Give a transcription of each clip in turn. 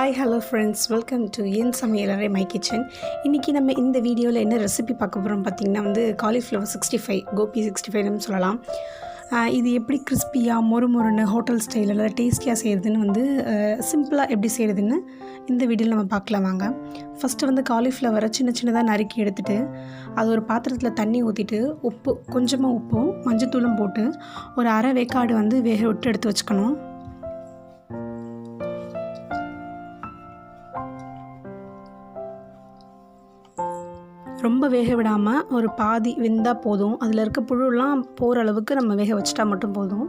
Hi, hello friends. Welcome to என் சமையலறை my kitchen. இன்றைக்கி நம்ம இந்த வீடியோவில் என்ன ரெசிபி பார்க்க போகிறோம் பார்த்திங்கன்னா காலிஃப்ளவர் 65 கோபி 65ன்னு சொல்லலாம். இது எப்படி கிறிஸ்பியாக மொறுமொறுன்னு ஹோட்டல் ஸ்டைலில் டேஸ்டியாக செய்கிறதுன்னு சிம்பிளாக எப்படி செய்கிறதுன்னு இந்த வீடியோவில் நம்ம பார்க்கலாம் வாங்க. ஃபஸ்ட்டு காலிஃப்ளவரை சின்ன சின்னதாக நறுக்கி எடுத்துகிட்டு அது ஒரு பாத்திரத்தில் தண்ணி ஊற்றிட்டு கொஞ்சமாக உப்பும் மஞ்சத்தூளும் போட்டு ஒரு அரை வேக்காடு வேக விட்டு எடுத்து வச்சுக்கணும். ரொம்ப வேக விடாமல் ஒரு பாதி வெந்தால் போதும். அதில் இருக்க புழுலாம் போகிற அளவுக்கு நம்ம வேக வச்சிட்டா மட்டும் போதும்.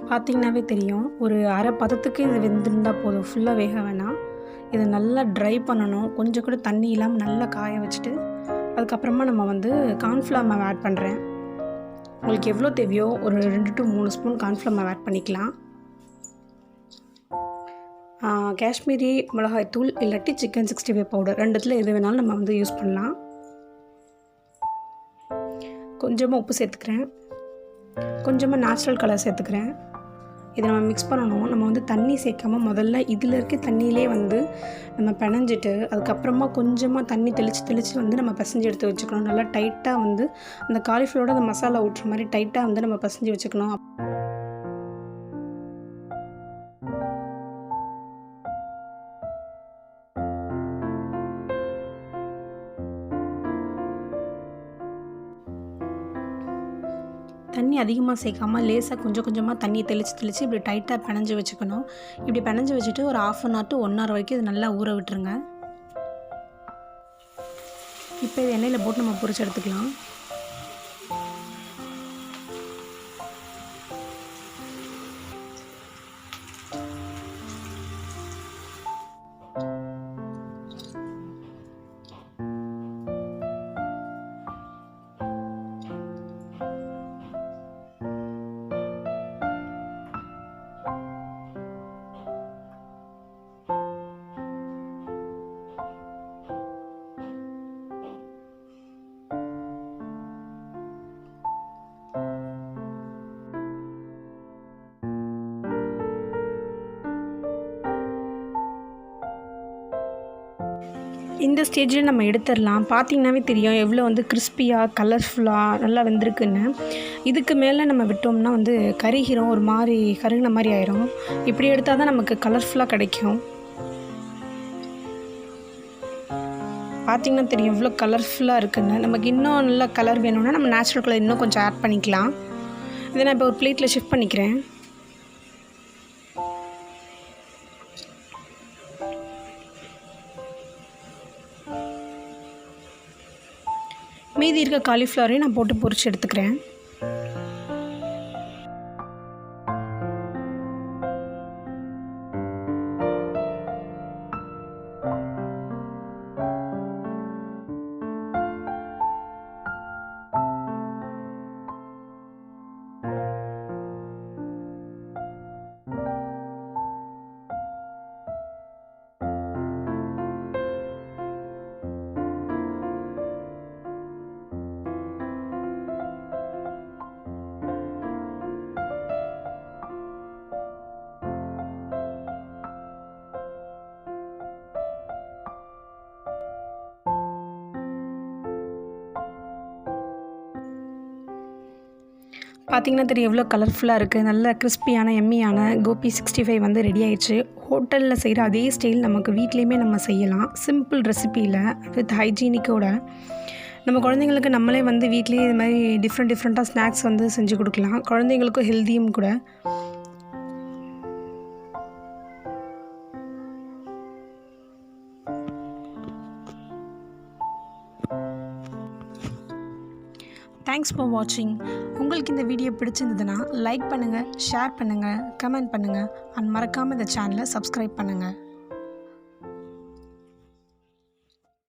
பார்த்திங்கனாவே தெரியும், ஒரு அரை பதத்துக்கு இது வெந்திருந்தால் போதும், ஃபுல்லாக வேக வேணாம். இதை நல்லா ட்ரை பண்ணணும். கொஞ்சம் கூட தண்ணி இல்லாமல் நல்லா காய வச்சுட்டு அதுக்கப்புறமா நம்ம கார்ன்ஃப்ளவர் மாவு ஆட் பண்ணுறேன். உங்களுக்கு எவ்வளோ தேவையோ ஒரு 2 to 3 ஸ்பூன் கார்ன்ஃப்ளவர் மாவு ஆட் பண்ணிக்கலாம். காஷ்மீரி மிளகாய் தூள் இல்லாட்டி சிக்கன் 65 பவுடர் ரெண்டுத்தில் எது வேணாலும் நம்ம யூஸ் பண்ணலாம். கொஞ்சமாக உப்பு சேர்த்துக்கிறேன், கொஞ்சமாக நேச்சுரல் கலர் சேர்த்துக்கிறேன். இதை நம்ம மிக்ஸ் பண்ணணும். நம்ம தண்ணி சேர்க்காமல் முதல்ல இதில் இருக்க தண்ணியிலே நம்ம பிணைஞ்சிட்டு அதுக்கப்புறமா கொஞ்சமாக தண்ணி தெளித்து நம்ம பிசைஞ்சு எடுத்து வச்சுக்கணும். நல்லா டைட்டாக அந்த காலிஃப்ளவரோட அந்த மசாலா ஊற்றுற மாதிரி டைட்டாக நம்ம பிசைஞ்சு வச்சுக்கணும். தண்ணி அதிகமாக சேர்க்காமல் லேசாக கொஞ்சம் கொஞ்சமாக தண்ணியை தெளித்து இப்படி டைட்டாக பிணைஞ்சு வச்சுக்கணும். இப்படி பிணைஞ்சு வச்சுட்டு ஒரு 1/2 hour to 1 hour வரைக்கும் இது நல்லா ஊற விட்டுருங்க. இப்போ இது எண்ணெயில் போட்டு நம்ம பொரிச்சு எடுத்துக்கலாம். இந்த ஸ்டேஜில் நம்ம எடுத்துடலாம். பார்த்திங்கனாவே தெரியும் எவ்வளோ கிறிஸ்பியாக கலர்ஃபுல்லாக நல்லா வெந்திருக்குன்னு. இதுக்கு மேலே நம்ம விட்டோம்னா கருகிரும், ஒரு மாதிரி கருகின மாதிரி ஆயிரும். இப்படி எடுத்தால் தான் நமக்கு கலர்ஃபுல்லாக கிடைக்கும். பார்த்திங்கன்னா தெரியும் எவ்வளோ கலர்ஃபுல்லாக இருக்குன்னு. நமக்கு இன்னும் நல்லா கலர் வேணும்னா நம்ம நேச்சுரல் கலர் இன்னும் கொஞ்சம் ஆட் பண்ணிக்கலாம். இதை நான் இப்போ ஒரு பிளேட்டில் ஷிஃப்ட் பண்ணிக்கிறேன். மீதி இருக்க காலிஃப்ளவரையும் நான் போட்டு பொரிச்சு எடுத்துக்கிறேன். பார்த்திங்கன்னா தெரியும் எவ்வளோ கலர்ஃபுல்லாக இருக்குது. நல்ல கிறிஸ்பியான எம்மியான கோபி 65 ரெடி ஆயிடுச்சு. ஹோட்டலில் செய்கிற அதே ஸ்டைல் நமக்கு வீட்லேயுமே நம்ம செய்யலாம். சிம்பிள் ரெசிப்பியில் வித் ஹைஜீனிக்கோட நம்ம குழந்தைங்களுக்கு நம்மளே வீட்லேயே இது மாதிரி டிஃப்ரெண்ட்டாக ஸ்நாக்ஸ் செஞ்சு கொடுக்கலாம். குழந்தைங்களுக்கும் ஹெல்த்தியும் கூட. தேங்க்ஸ் ஃபார் வாட்சிங். உங்களுக்கு இந்த வீடியோ பிடிச்சிருந்ததுன்னா லைக் பண்ணுங்கள், ஷேர் பண்ணுங்கள், கமெண்ட் பண்ணுங்கள் அண்ட் மறக்காமல் இந்த சேனலை சப்ஸ்கிரைப் பண்ணுங்கள்.